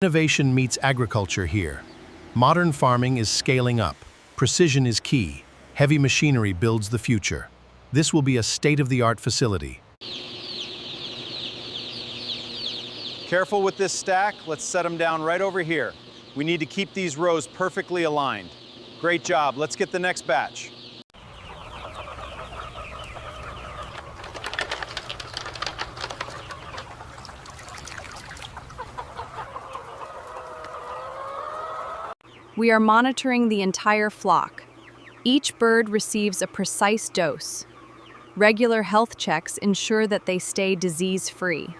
Innovation meets agriculture here. Modern farming is scaling up. Precision is key. Heavy machinery builds the future. This will be a state-of-the-art facility. Careful with this stack. Let's set them down right over here. We need to keep these rows perfectly aligned. Great job. Let's get the next batch. We are monitoring the entire flock. Each bird receives a precise dose. Regular health checks ensure that they stay disease-free.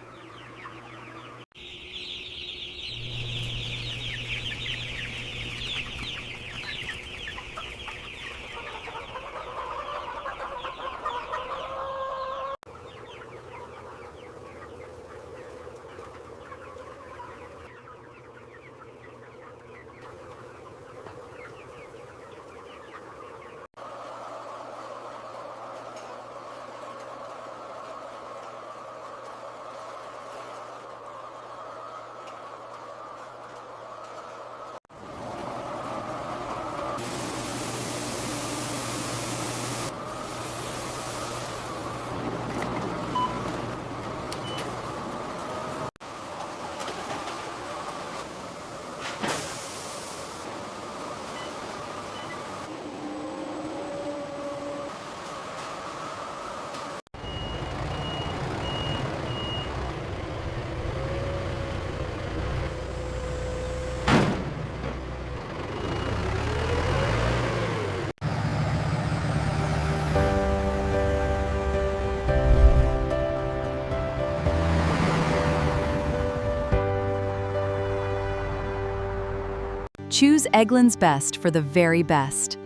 Choose Eggland's Best for the very best.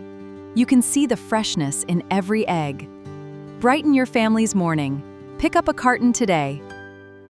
You can see the freshness in every egg. Brighten your family's morning. Pick up a carton today.